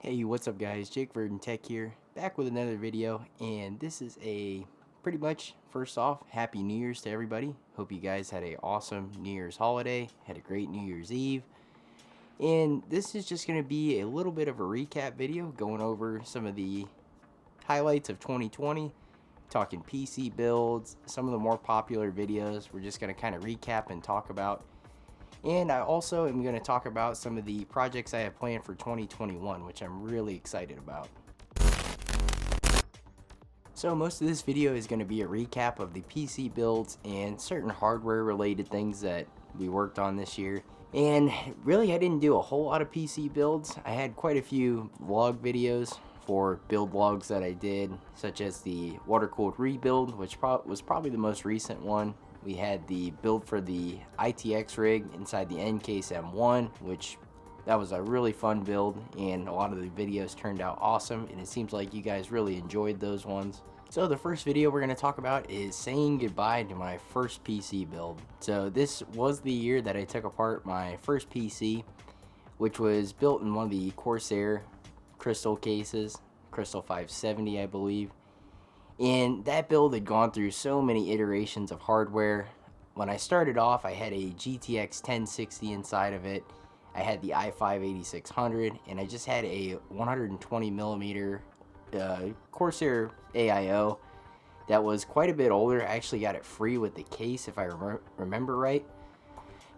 Hey, what's up guys? Jake Tech here, back with another video, and this is a pretty much, first off, Happy New Year's to everybody. Hope you guys had a awesome New Year's holiday, had a great New Year's Eve, and this is just going to be a little bit of a recap video going over some of the highlights of 2020, talking PC builds, some of the more popular videos we're just going to kind of recap and talk about. And I also am going to talk about some of the projects I have planned for 2021, which I'm really excited about. So most of this video is going to be a recap of the PC builds and certain hardware related things that we worked on this year. And really I didn't do a whole lot of PC builds. I had quite a few vlog videos for build vlogs that I did, such as the water-cooled rebuild, which was probably the most recent one. We had the build for the ITX rig inside the Ncase M1, which that was a really fun build, and a lot of the videos turned out awesome, and it seems like you guys really enjoyed those ones. So the first video we're going to talk about is saying goodbye to my first PC build. So this was the year that I took apart my first PC, which was built in one of the Corsair crystal cases, Crystal 570 I believe. And that build had gone through so many iterations of hardware. When I started off, I had a GTX 1060 inside of it. I had the i5 8600, and I just had a 120 millimeter Corsair AIO that was quite a bit older. I actually got it free with the case, if I remember right.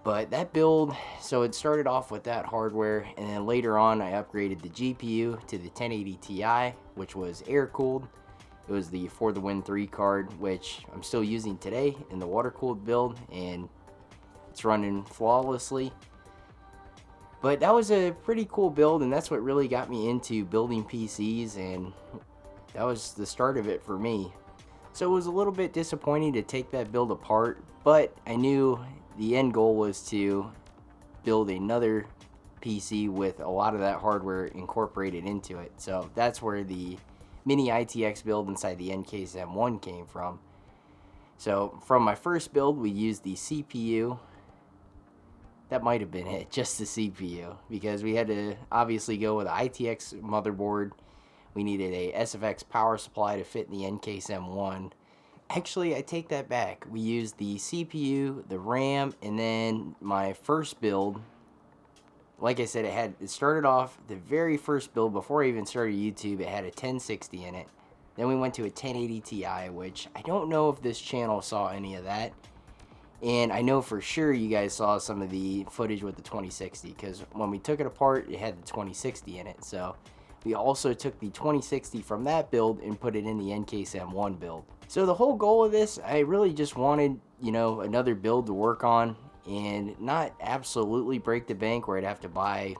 But that build, so it started off with that hardware, and then later on I upgraded the GPU to the 1080 Ti, which was air cooled. It was the For the Win 3 card, which I'm still using today in the water-cooled build, and it's running flawlessly. But that was a pretty cool build, and that's what really got me into building PCs, and that was the start of it for me. So it was a little bit disappointing to take that build apart, but I knew the end goal was to build another PC with a lot of that hardware incorporated into it. So that's where the mini ITX build inside the Ncase M1 came from. So from my first build, we used the CPU. That might have been it, just the CPU, because we had to obviously go with an ITX motherboard. We needed a SFX power supply to fit in the Ncase M1. Actually, I take that back. We used the CPU, the RAM, and then my first build, like I said, it started off, the very first build before I even started YouTube, it had a 1060 in it. Then we went to a 1080 Ti, which I don't know if this channel saw any of that. And I know for sure you guys saw some of the footage with the 2060, because when we took it apart, it had the 2060 in it. So we also took the 2060 from that build and put it in the Ncase M1 build. So the whole goal of this, I really just wanted, another build to work on, and not absolutely break the bank where I'd have to buy,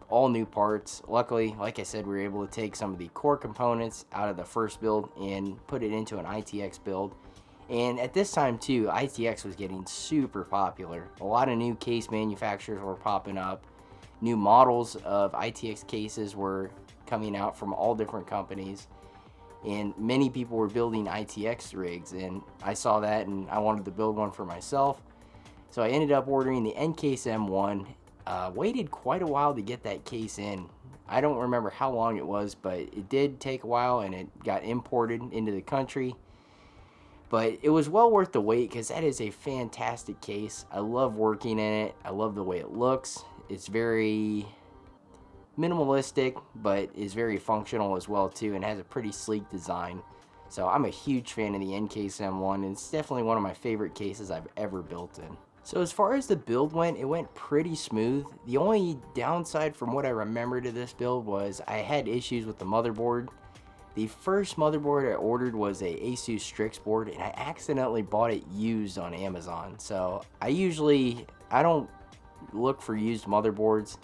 all new parts. Luckily, like I said, we were able to take some of the core components out of the first build and put it into an ITX build. And at this time too, ITX was getting super popular. A lot of new case manufacturers were popping up. New models of ITX cases were coming out from all different companies. And many people were building ITX rigs, and I saw that and I wanted to build one for myself. So I ended up ordering the Ncase M1. Waited quite a while to get that case in. I don't remember how long it was, but it did take a while, and it got imported into the country. But it was well worth the wait, because that is a fantastic case. I love working in it. I love the way it looks. It's very minimalistic, but is very functional as well too, and has a pretty sleek design. So I'm a huge fan of the Ncase M1, and it's definitely one of my favorite cases I've ever built in. So as far as the build went, it went pretty smooth. The only downside from what I remember to this build was I had issues with the motherboard. The first motherboard I ordered was a Asus Strix board, and I accidentally bought it used on Amazon. So I don't look for used motherboards,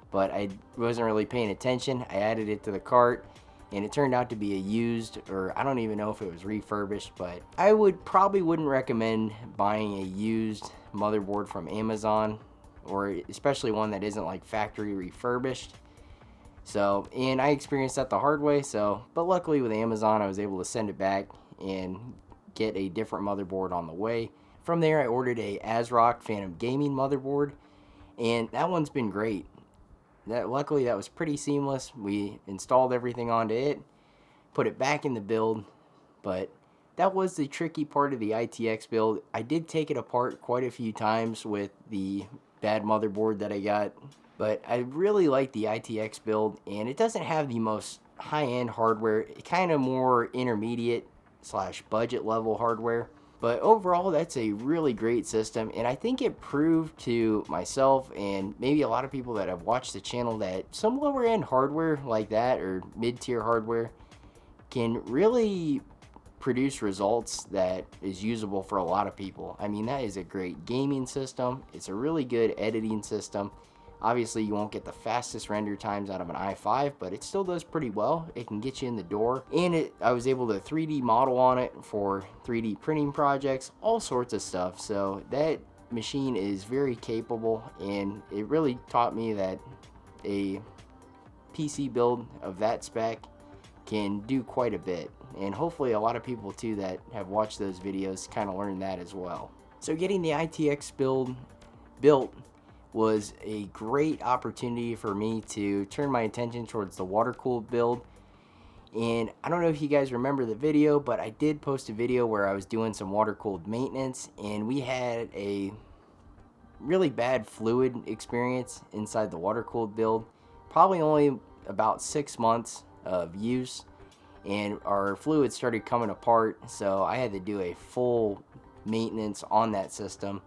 but I wasn't really paying attention. I added it to the cart, and it turned out to be a used, or I don't even know if it was refurbished, but I probably wouldn't recommend buying a used motherboard from Amazon, or especially one that isn't like factory refurbished. So, and I experienced that the hard way, but luckily with Amazon I was able to send it back and get a different motherboard on the way. From there I ordered a ASRock Phantom Gaming motherboard, and that one's been great. luckily that was pretty seamless. We installed everything onto it, put it back in the build, but that was the tricky part of the ITX build. I did take it apart quite a few times with the bad motherboard that I got, but I really like the ITX build, and it doesn't have the most high-end hardware. It kind of more intermediate slash budget level hardware. But overall, that's a really great system, and I think it proved to myself and maybe a lot of people that have watched the channel that some lower end hardware like that, or mid-tier hardware, can really produce results that is usable for a lot of people. I mean, that is a great gaming system. It's a really good editing system. Obviously, you won't get the fastest render times out of an i5, but it still does pretty well. It can get you in the door. And I was able to 3D model on it for 3D printing projects, all sorts of stuff. So that machine is very capable, and it really taught me that a PC build of that spec can do quite a bit. And hopefully a lot of people too that have watched those videos kind of learned that as well. So getting the ITX build built was a great opportunity for me to turn my attention towards the water-cooled build. And I don't know if you guys remember the video, but I did post a video where I was doing some water-cooled maintenance, and we had a really bad fluid experience inside the water-cooled build. Probably only about 6 months of use, and our fluid started coming apart, so I had to do a full maintenance on that system.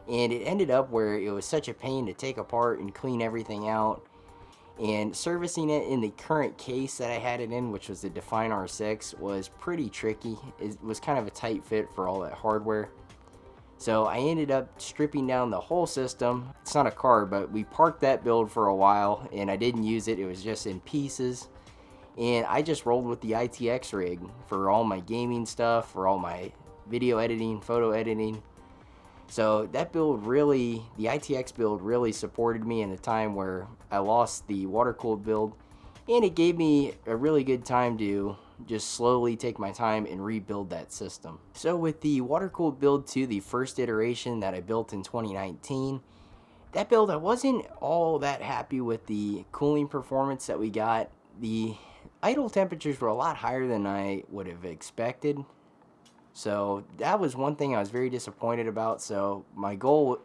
And it ended up where it was such a pain to take apart and clean everything out. And servicing it in the current case that I had it in, which was the Define R6, was pretty tricky. It was kind of a tight fit for all that hardware. So I ended up stripping down the whole system. It's not a car, but we parked that build for a while, and I didn't use it. It was just in pieces. And I just rolled with the ITX rig for all my gaming stuff, for all my video editing, photo editing. So that build really, the ITX build really supported me in a time where I lost the water-cooled build, and it gave me a really good time to just slowly take my time and rebuild that system. So with the water-cooled build 2, the first iteration that I built in 2019, that build I wasn't all that happy with the cooling performance that we got. The idle temperatures were a lot higher than I would have expected. So that was one thing I was very disappointed about. So my goal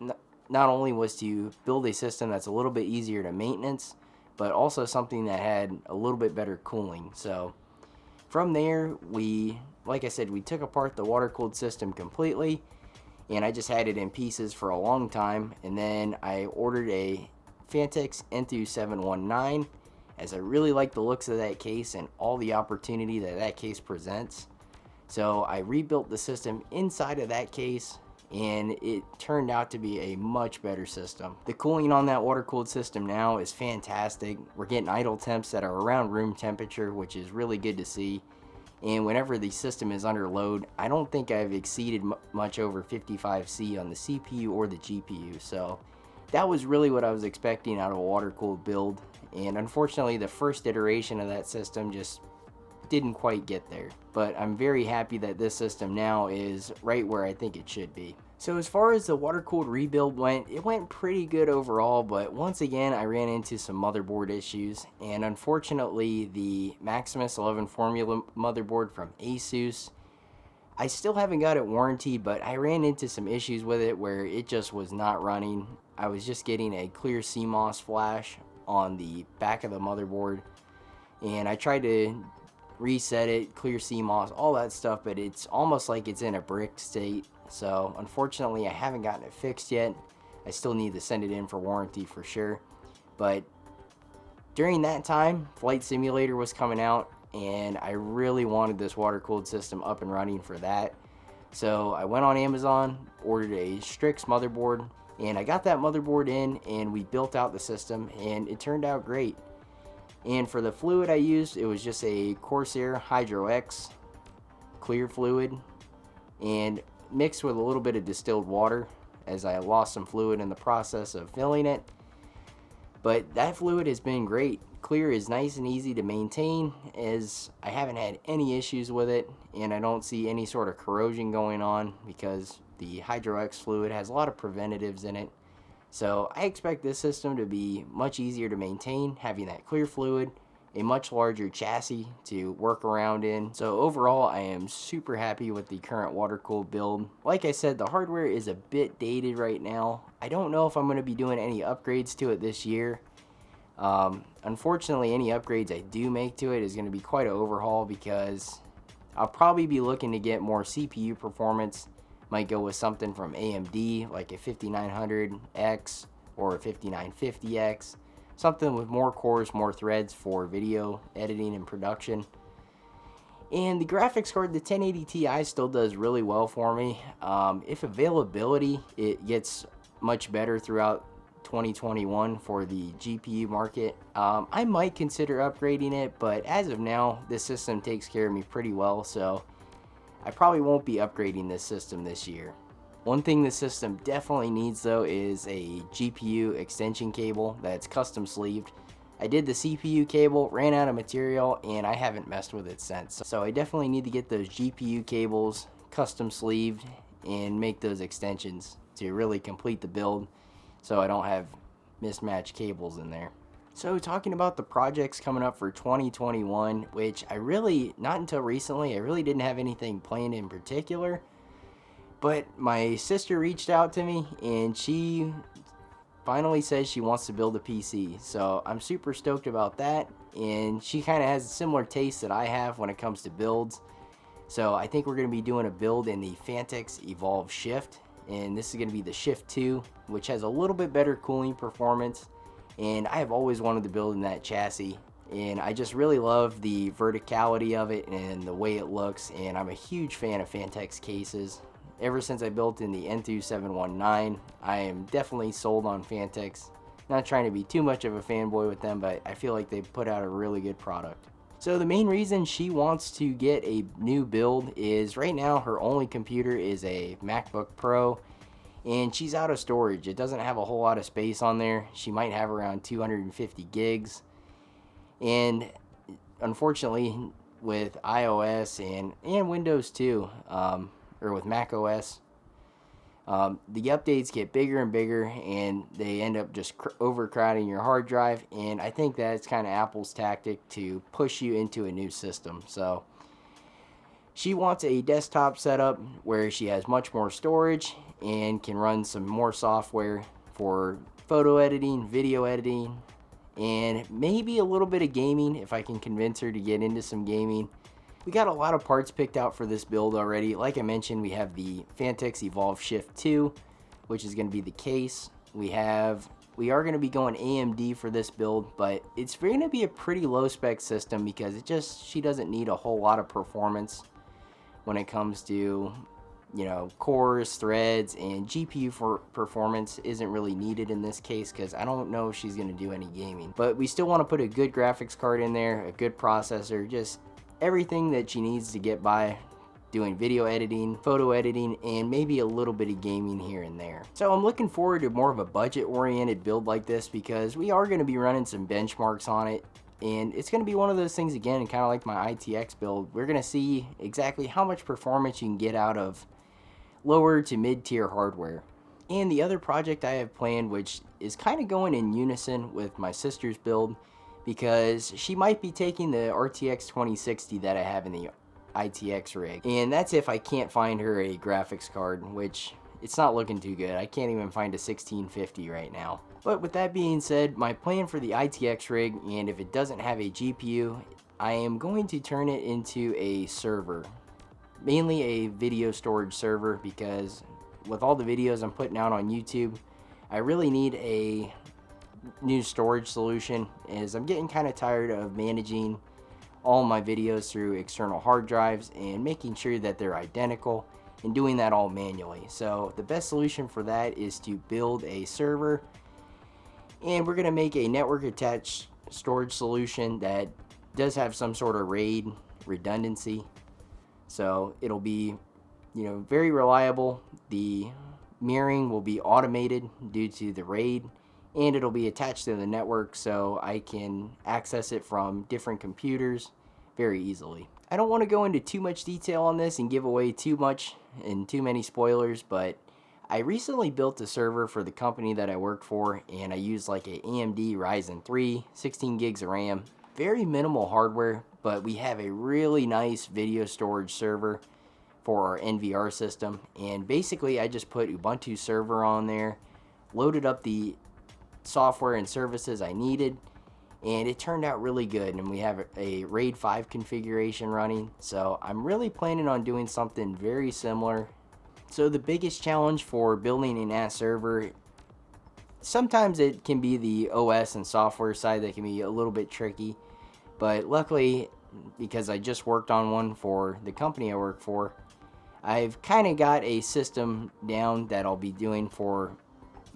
not only was to build a system that's a little bit easier to maintenance, but also something that had a little bit better cooling. So from there, like I said, we took apart the water-cooled system completely, and I just had it in pieces for a long time. And then I ordered a Phanteks Enthoo 719, as I really like the looks of that case and all the opportunity that that case presents. So I rebuilt the system inside of that case, and it turned out to be a much better system. The cooling on that water-cooled system now is fantastic. We're getting idle temps that are around room temperature, which is really good to see. And whenever the system is under load, I don't think I've exceeded much over 55C on the CPU or the GPU. So that was really what I was expecting out of a water-cooled build. And unfortunately, the first iteration of that system just didn't quite get there. But I'm very happy that this system now is right where I think it should be. So as far as the water-cooled rebuild went, it went pretty good overall, but once again I ran into some motherboard issues, and unfortunately the Maximus 11 Formula motherboard from Asus, I still haven't got it warranted, but I ran into some issues with it where it just was not running. I was just getting a clear CMOS flash on the back of the motherboard, and I tried to reset it, clear CMOS, all that stuff, but it's almost like it's in a brick state. So unfortunately I haven't gotten it fixed yet. I still need to send it in for warranty for sure. But during that time, Flight Simulator was coming out, and I really wanted this water-cooled system up and running for that. So I went on Amazon, ordered a Strix motherboard, and I got that motherboard in, and we built out the system, and it turned out great. And for the fluid I used, it was just a Corsair Hydro X clear fluid, and mixed with a little bit of distilled water, as I lost some fluid in the process of filling it. But that fluid has been great. Clear is nice and easy to maintain, as I haven't had any issues with it, and I don't see any sort of corrosion going on because the Hydro X fluid has a lot of preventatives in it. So I expect this system to be much easier to maintain, having that clear fluid, a much larger chassis to work around in. So overall, I am super happy with the current water-cooled build. Like I said, the hardware is a bit dated right now. I don't know if I'm going to be doing any upgrades to it this year. Unfortunately, any upgrades I do make to it is going to be quite an overhaul, because I'll probably be looking to get more CPU performance. Might go with something from AMD, like a 5900X or a 5950X. Something with more cores, more threads for video editing and production. And the graphics card, the 1080 Ti, still does really well for me. If availability, it gets much better throughout 2021 for the GPU market, I might consider upgrading it, but as of now, this system takes care of me pretty well, so I probably won't be upgrading this system this year. One thing this system definitely needs though is a GPU extension cable that's custom sleeved. I did the CPU cable, ran out of material, and I haven't messed with it since. So I definitely need to get those GPU cables custom sleeved and make those extensions to really complete the build, so I don't have mismatched cables in there. So talking about the projects coming up for 2021, which I really, not until recently, I really didn't have anything planned in particular. But my sister reached out to me and she finally says she wants to build a PC. So I'm super stoked about that. And she kind of has a similar taste that I have when it comes to builds. So I think we're going to be doing a build in the Phanteks Evolve Shift. And this is going to be the Shift 2, which has a little bit better cooling performance. And I have always wanted to build in that chassis. And I just really love the verticality of it and the way it looks. And I'm a huge fan of Phanteks cases. Ever since I built in the Enthoo 719, I am definitely sold on Phanteks. Not trying to be too much of a fanboy with them, but I feel like they put out a really good product. So the main reason she wants to get a new build is right now her only computer is a MacBook Pro, and she's out of storage. It doesn't have a whole lot of space on there. She might have around 250 gigs. And unfortunately, with iOS and Windows too, or with Mac OS, the updates get bigger and bigger, and they end up just overcrowding your hard drive. And I think that's kind of Apple's tactic to push you into a new system. So she wants a desktop setup where she has much more storage and can run some more software for photo editing, video editing, and maybe a little bit of gaming if I can convince her to get into some gaming. We got a lot of parts picked out for this build already. Like I mentioned, we have the Phanteks Evolve Shift 2, which is going to be the case. We are going to be going AMD for this build, but it's going to be a pretty low spec system because she doesn't need a whole lot of performance when it comes to, cores, threads, and GPU for performance isn't really needed in this case because I don't know if she's going to do any gaming. But we still want to put a good graphics card in there, a good processor, just everything that she needs to get by doing video editing, photo editing, and maybe a little bit of gaming here and there. So I'm looking forward to more of a budget-oriented build like this because we are going to be running some benchmarks on it. And it's going to be one of those things again, kind of like my ITX build. We're going to see exactly how much performance you can get out of lower to mid-tier hardware. And the other project I have planned, which is kind of going in unison with my sister's build, because she might be taking the RTX 2060 that I have in the ITX rig. And that's if I can't find her a graphics card, which it's not looking too good. I can't even find a 1650 right now. But with that being said, my plan for the ITX rig, and if it doesn't have a GPU, I am going to turn it into a server. Mainly a video storage server, because with all the videos I'm putting out on YouTube, I really need a new storage solution, as I'm getting kind of tired of managing all my videos through external hard drives and making sure that they're identical and doing that all manually. So the best solution for that is to build a server, and we're going to make a network attached storage solution that does have some sort of RAID redundancy. So it'll be, very reliable. The mirroring will be automated due to the RAID, and it'll be attached to the network so I can access it from different computers very easily. I don't want to go into too much detail on this and give away too much and too many spoilers, but I recently built a server for the company that I work for, and I used like a AMD Ryzen 3, 16 gigs of RAM, very minimal hardware, but we have a really nice video storage server for our NVR system. And basically I just put Ubuntu server on there, loaded up the software and services I needed, and it turned out really good. And we have a RAID 5 configuration running, so I'm really planning on doing something very similar. So the biggest challenge for building a NAS server, sometimes it can be the OS and software side that can be a little bit tricky, but luckily, because I just worked on one for the company I work for, I've kind of got a system down that I'll be doing for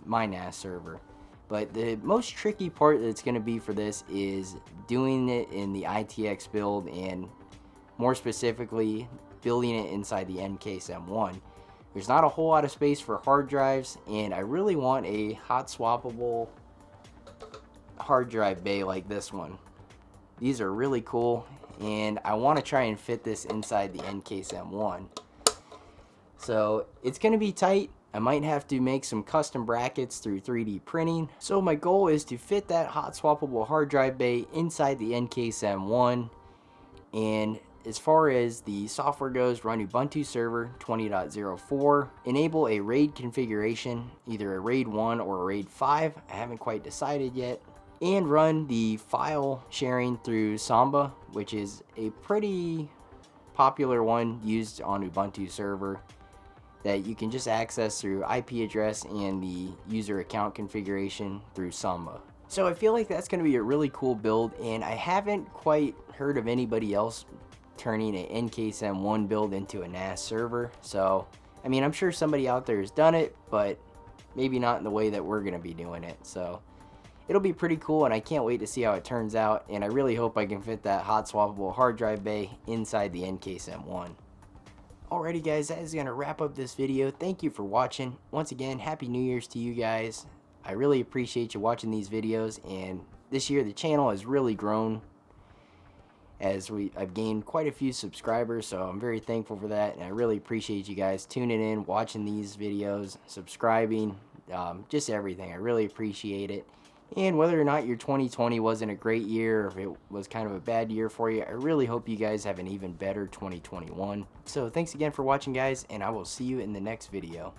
my NAS server. But the most tricky part that's going to be for this is doing it in the ITX build, and more specifically building it inside the Ncase M1. There's not a whole lot of space for hard drives, and I really want a hot swappable hard drive bay like this one. These are really cool, and I want to try and fit this inside the Ncase M1. So it's going to be tight. I might have to make some custom brackets through 3D printing. So my goal is to fit that hot swappable hard drive bay inside the Ncase M1. And as far as the software goes, run Ubuntu server 20.04, enable a RAID configuration, either a RAID 1 or a RAID 5, I haven't quite decided yet, and run the file sharing through Samba, which is a pretty popular one used on Ubuntu server that you can just access through IP address and the user account configuration through Samba. So I feel like that's going to be a really cool build, and I haven't quite heard of anybody else turning an Ncase M1 build into a NAS server. So, I mean, I'm sure somebody out there has done it, but maybe not in the way that we're going to be doing it. So, it'll be pretty cool, and I can't wait to see how it turns out, and I really hope I can fit that hot swappable hard drive bay inside the Ncase M1. Alrighty guys, that is going to wrap up this video. Thank you for watching. Once again, Happy New Year's to you guys. I really appreciate you watching these videos, and this year the channel has really grown as I've gained quite a few subscribers, so I'm very thankful for that, and I really appreciate you guys tuning in, watching these videos, subscribing, just everything. I really appreciate it. And whether or not your 2020 wasn't a great year, or if it was kind of a bad year for you, I really hope you guys have an even better 2021. So thanks again for watching guys, and I will see you in the next video.